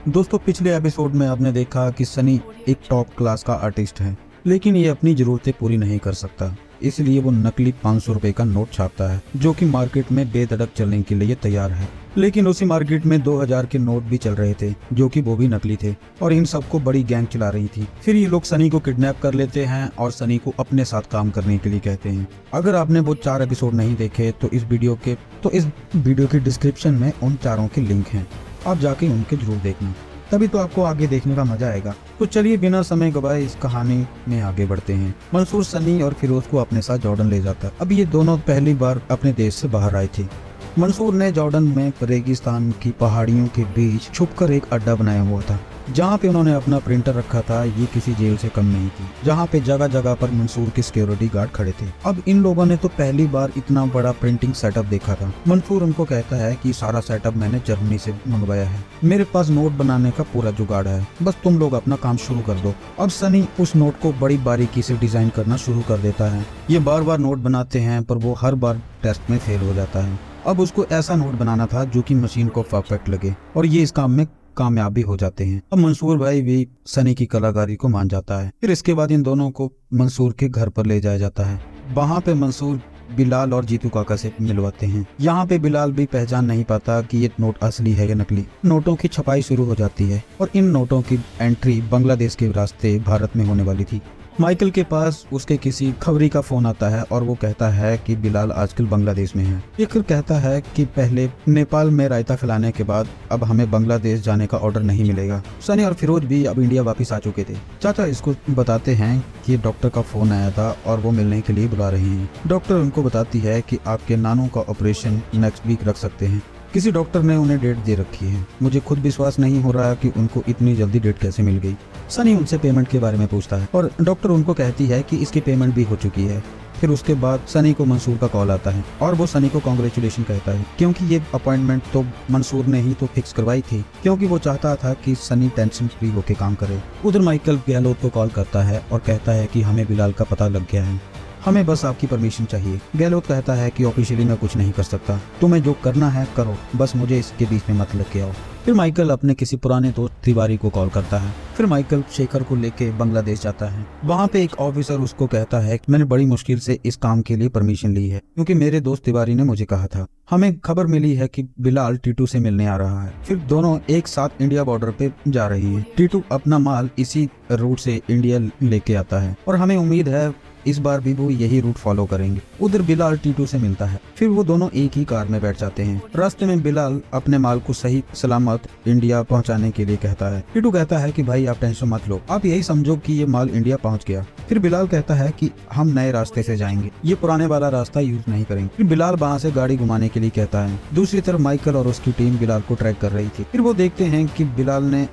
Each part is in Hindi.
दोस्तों, पिछले एपिसोड में आपने देखा कि सनी एक टॉप क्लास का आर्टिस्ट है, लेकिन ये अपनी जरूरतें पूरी नहीं कर सकता। इसलिए वो नकली 500 रुपए का नोट छापता है, जो कि मार्केट में बेधड़क चलने के लिए तैयार है। लेकिन उसी मार्केट में 2000 के नोट भी चल रहे थे, जो कि वो भी नकली थे, और इन सबको बड़ी गैंग चला रही थी। फिर ये लोग सनी को किडनैप कर लेते हैं और सनी को अपने साथ काम करने के लिए कहते हैं। अगर आपने वो 4 एपिसोड नहीं देखे तो इस वीडियो के डिस्क्रिप्शन में उन चारों के लिंक हैं, आप जाके उनके जरूर देखना, तभी तो आपको आगे देखने का मजा आएगा। तो चलिए बिना समय गवाए इस कहानी में आगे बढ़ते हैं। मंसूर सनी और फिरोज को अपने साथ जॉर्डन ले जाता है। अब ये दोनों पहली बार अपने देश से बाहर आए थे। मंसूर ने जॉर्डन में रेगिस्तान की पहाड़ियों के बीच छुपकर एक अड्डा बनाया हुआ था, जहाँ पे उन्होंने अपना प्रिंटर रखा था। ये किसी जेल से कम नहीं थी, जहाँ पे जगह जगह पर मंसूर के सिक्योरिटी गार्ड खड़े थे। अब इन लोगों ने तो पहली बार इतना बड़ा प्रिंटिंग सेटअप देखा था। मंसूर उनको कहता है कि सारा सेटअप मैंने जर्मनी से मंगवाया है, मेरे पास नोट बनाने का पूरा जुगाड़ है, बस तुम लोग अपना काम शुरू कर दो। अब सनी उस नोट को बड़ी बारीकी से डिजाइन करना शुरू कर देता है। ये बार बार नोट बनाते हैं, पर वो हर बार टेस्ट में फेल हो जाता है। अब उसको ऐसा नोट बनाना था जो कि मशीन को परफेक्ट लगे, और ये इस काम में कामयाब भी हो जाते हैं। अब मंसूर भाई भी सनी की कलाकारी को मान जाता है। फिर इसके बाद इन दोनों को मंसूर के घर पर ले जाया जाता है। वहाँ पे मंसूर बिलाल और जीतू काका से मिलवाते हैं। यहाँ पे बिलाल भी पहचान नहीं पाता कि ये नोट असली है या नकली। नोटों की छपाई शुरू हो जाती है और इन नोटों की एंट्री बांग्लादेश के रास्ते भारत में होने वाली थी। माइकल के पास उसके किसी खबरी का फोन आता है और वो कहता है कि बिलाल आजकल बांग्लादेश में है। ये फिर कहता है कि पहले नेपाल में रायता खिलाने के बाद अब हमें बांग्लादेश जाने का ऑर्डर नहीं मिलेगा। सनी और फिरोज भी अब इंडिया वापस आ चुके थे। चाचा इसको बताते हैं कि डॉक्टर का फोन आया था और वो मिलने के लिए बुला रहे हैं। डॉक्टर उनको बताती है कि आपके नानू का ऑपरेशन नेक्स्ट वीक रख सकते हैं। किसी डॉक्टर ने उन्हें डेट दे रखी है। मुझे खुद विश्वास नहीं हो रहा कि उनको इतनी जल्दी डेट कैसे मिल गई। सनी उनसे पेमेंट के बारे में पूछता है और डॉक्टर उनको कहती है कि इसकी पेमेंट भी हो चुकी है। फिर उसके बाद सनी को मंसूर का कॉल आता है और वो सनी को कांग्रेचुलेशन कहता है, क्योंकि ये अपॉइंटमेंट तो मंसूर ने ही तो फिक्स करवाई थी, क्योंकि वो चाहता था कि सनी टेंशन फ्री होकर काम करे। उधर माइकल गहलोत को कॉल करता है और कहता है कि हमें बिलाल का पता लग गया है, हमें बस आपकी परमिशन चाहिए। गहलोत कहता है कि ऑफिशियली मैं कुछ नहीं कर सकता, तुम्हें जो करना है करो, बस मुझे इसके बीच में मत लग के आओ। फिर माइकल अपने किसी पुराने दोस्त तिवारी को कॉल करता है। फिर माइकल शेखर को लेके बांग्लादेश जाता है। वहाँ पे एक ऑफिसर उसको कहता है कि मैंने बड़ी मुश्किल से इस काम के लिए परमिशन ली है, क्योंकि मेरे दोस्त तिवारी ने मुझे कहा था। हमें खबर मिली है कि बिलाल टीटू से मिलने आ रहा है। फिर दोनों एक साथ इंडिया बॉर्डर पे जा रही है। टीटू अपना माल इसी रूट से इंडिया लेके आता है और हमें उम्मीद है इस बार भी वो यही रूट फॉलो करेंगे। उधर बिलाल टीटू से मिलता है। फिर वो दोनों एक ही कार में बैठ जाते हैं। रास्ते में बिलाल अपने माल को सही सलामत इंडिया पहुंचाने के लिए कहता है। टीटू कहता है कि भाई आप टेंशन मत लो, आप यही समझो कि ये माल इंडिया पहुंच गया। फिर बिलाल कहता है कि हम नए रास्ते से जाएंगे, ये पुराने वाला रास्ता यूज नहीं करेंगे। फिर बिलाल वहाँ से गाड़ी घुमाने के लिए कहता है। दूसरी तरफ माइकल और उसकी टीम बिलाल को ट्रैक कर रही थी। फिर वो देखते हैं कि बिलाल ने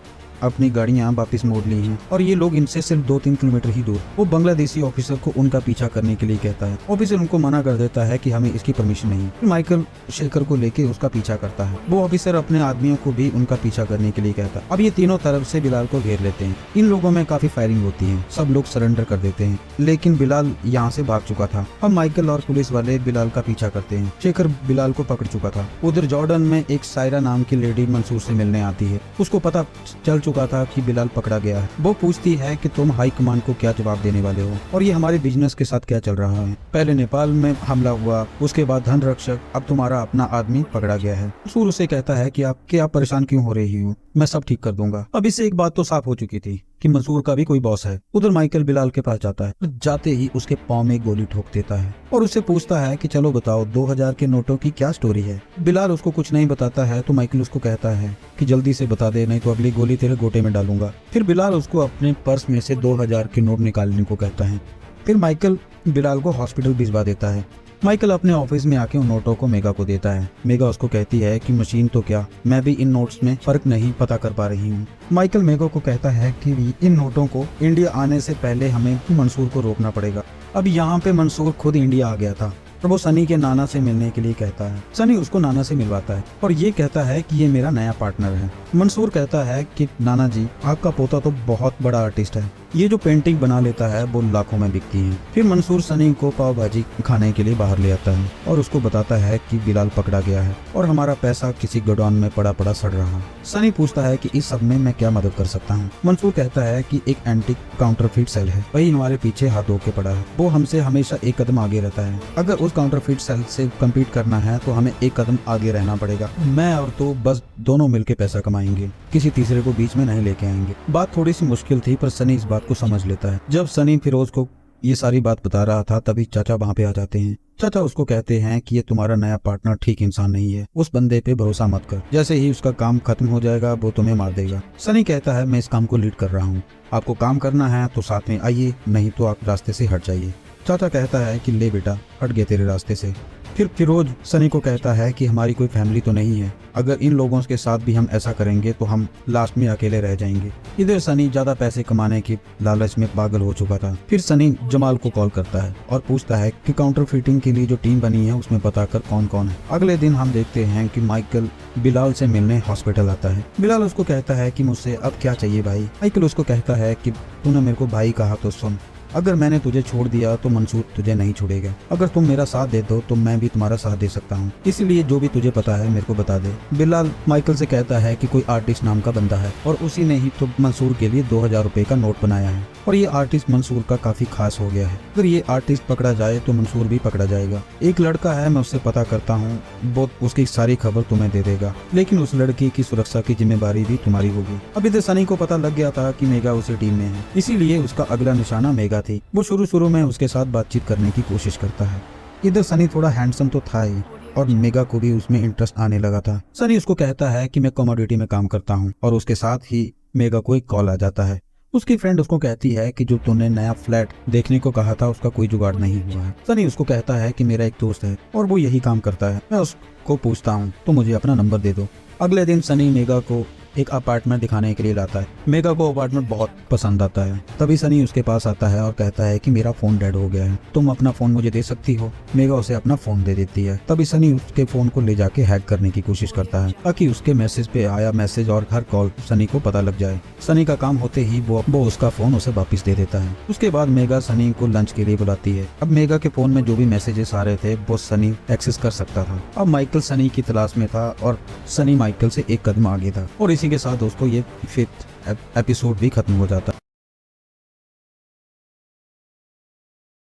अपनी गाड़ियां वापस मोड़ ली हैं और ये लोग इनसे सिर्फ 2-3 किलोमीटर ही दूर। वो बांग्लादेशी ऑफिसर को उनका पीछा करने के लिए कहता है। ऑफिसर उनको मना कर देता है कि हमें इसकी परमिशन नहीं। फिर माइकल शेखर को लेके उसका पीछा करता है। वो ऑफिसर अपने आदमियों को भी उनका पीछा करने के लिए कहता है। अब ये तीनों तरफ से बिलाल को घेर लेते हैं। इन लोगों में काफी फायरिंग होती है, सब लोग सरेंडर कर देते हैं, लेकिन बिलाल यहाँ से भाग चुका था। अब माइकल और पुलिस वाले बिलाल का पीछा करते हैं। शेखर बिलाल को पकड़ चुका था। उधर जॉर्डन में एक सायरा नाम की लेडी मंसूर से मिलने आती है। उसको पता चल चुका था कि बिलाल पकड़ा गया है। वो पूछती है कि तुम हाई कमान को क्या जवाब देने वाले हो और ये हमारे बिजनेस के साथ क्या चल रहा है। पहले नेपाल में हमला हुआ, उसके बाद धन रक्षक, अब तुम्हारा अपना आदमी पकड़ा गया है। मंसूर उसे कहता है कि आप परेशान क्यों हो रही हो, मैं सब ठीक कर दूंगा। अब इससे एक बात तो साफ हो चुकी थी कि मंसूर का भी कोई बॉस है। उधर माइकल बिलाल के पास जाता है, जाते ही उसके पाँव में गोली ठोक देता है और उससे पूछता है कि चलो बताओ 2000 के नोटों की क्या स्टोरी है। बिलाल उसको कुछ नहीं बताता है तो माइकल उसको कहता है कि जल्दी से बता दे, नहीं तो अगली गोली तेरे गोटे में डालूंगा। फिर बिलाल उसको अपने पर्स में से 2000 के नोट निकालने को कहता है। फिर माइकल बिलाल को हॉस्पिटल भिजवा देता है। माइकल अपने ऑफिस में आके उन नोटों को मेगा को देता है। मेगा उसको कहती है कि मशीन तो क्या, मैं भी इन नोट्स में फर्क नहीं पता कर पा रही हूँ। माइकल मेगा को कहता है कि इन नोटों को इंडिया आने से पहले हमें मंसूर को रोकना पड़ेगा। अब यहाँ पे मंसूर खुद इंडिया आ गया था और वो सनी के नाना से मिलने के लिए कहता है। सनी उसको नाना से मिलवाता है और ये कहता है कि ये मेरा नया पार्टनर है। मंसूर कहता है कि नाना जी, आपका पोता तो बहुत बड़ा आर्टिस्ट है, ये जो पेंटिंग बना लेता है वो लाखों में बिकती है। फिर मंसूर सनी को पाव भाजी खाने के लिए बाहर ले आता है और उसको बताता है कि बिलाल पकड़ा गया है और हमारा पैसा किसी गोडाउन में पड़ा पड़ा सड़ रहा। सनी पूछता है कि इस सब में मैं क्या मदद कर सकता हूँ। मंसूर कहता है कि एक एंटीक काउंटरफीट सेल है, वही हमारे पीछे हाथ धो के पड़ा है। वो हमसे हमेशा एक कदम आगे रहता है। अगर उस काउंटरफीट सेल से कम्पीट करना है तो हमें एक कदम आगे रहना पड़ेगा। मैं और तो बस दोनों मिलके पैसा कमाएंगे, किसी तीसरे को बीच में नहीं लेके आएंगे। बात थोड़ी सी मुश्किल थी पर सनी इस बात को समझ लेता है। जब सनी फिरोज को ये सारी बात बता रहा था तभी चाचा वहाँ पे आ जाते हैं। चाचा उसको कहते हैं कि ये तुम्हारा नया पार्टनर ठीक इंसान नहीं है, उस बंदे पे भरोसा मत कर, जैसे ही उसका काम खत्म हो जाएगा वो तुम्हें मार देगा। सनी कहता है मैं इस काम को लीड कर रहा हूँ, आपको काम करना है तो साथ में आइए, नहीं तो आप रास्ते से हट जाइए। चाचा कहता है कि ले बेटा, हट गए तेरे रास्ते से। फिर फिरोज सनी को कहता है कि हमारी कोई फैमिली तो नहीं है, अगर इन लोगों के साथ भी हम ऐसा करेंगे तो हम लास्ट में अकेले रह जाएंगे। इधर सनी ज्यादा पैसे कमाने की लालच में पागल हो चुका था। फिर सनी जमाल को कॉल करता है और पूछता है कि काउंटर फिटिंग के लिए जो टीम बनी है उसमें बताकर कौन कौन है। अगले दिन हम देखते हैं कि माइकल बिलाल से मिलने हॉस्पिटल आता है। बिलाल उसको कहता है कि मुझसे अब क्या चाहिए भाई। माइकल उसको कहता है कि तूने मेरे को भाई कहा तो सुन, अगर मैंने तुझे छोड़ दिया तो मंसूर तुझे नहीं छोड़ेगा। अगर तुम मेरा साथ दे दो तो मैं भी तुम्हारा साथ दे सकता हूँ, इसलिए जो भी तुझे पता है मेरे को बता दे। बिलाल माइकल से कहता है कि कोई आर्टिस्ट नाम का बंदा है और उसी ने ही तो मंसूर के लिए 2000 रुपए का नोट बनाया है और ये आर्टिस्ट मंसूर का काफी खास हो गया है। अगर ये आर्टिस्ट पकड़ा जाए तो मंसूर भी पकड़ा जाएगा। एक लड़का है, मैं उससे पता करता हूँ, वो उसकी सारी खबर तुम्हें दे देगा, लेकिन उस लड़की की सुरक्षा की जिम्मेदारी भी तुम्हारी होगी। अभी तो सनी को पता लग गया था कि मेगा उसी टीम में है, इसीलिए उसका अगला निशाना मेगा थी। वो शुरू में उसके साथ बातचीत करने की कोशिश करता है। इधर सनी थोड़ा हैंडसम तो था ही और मेगा को भी उसमें इंटरेस्ट आने लगा था। सनी उसको कहता है कि मैं कमोडिटी में काम करता हूँ और उसके साथ ही मेगा को एक कॉल आ जाता है। उसकी फ्रेंड उसको कहती है कि जो तूने नया फ्लैट देखने को कहा था उसका कोई जुगाड़ नहीं हुआ है। सनी उसको कहता है कि मेरा एक दोस्त है और वो यही काम करता है, मैं उसको पूछता हूँ तो मुझे अपना नंबर दे दो। अगले दिन सनी मेगा को एक अपार्टमेंट दिखाने के लिए लाता है। मेगा को अपार्टमेंट बहुत पसंद आता है। तभी सनी उसके पास आता है और कहता है कि मेरा फोन डेड हो गया है, तुम अपना फोन मुझे दे सकती हो। मेगा उसे अपना फोन दे देती है। तभी सनी उसके फोन को ले जाके हैक करने की कोशिश करता है ताकि उसके मैसेज पे आया मैसेज और हर कॉल सनी को पता लग जाए। सनी का काम होते ही वो उसका फोन उसे वापस दे देता है। उसके बाद मेगा सनी को लंच के लिए बुलाती है। अब मेगा के फोन में जो भी मैसेजेस आ रहे थे वो सनी एक्सेस कर सकता था। अब माइकल सनी की तलाश में था और सनी माइकल से एक कदम आगे था और इसी के साथ दोस्तों ये 5th एपिसोड भी खत्म हो जाता।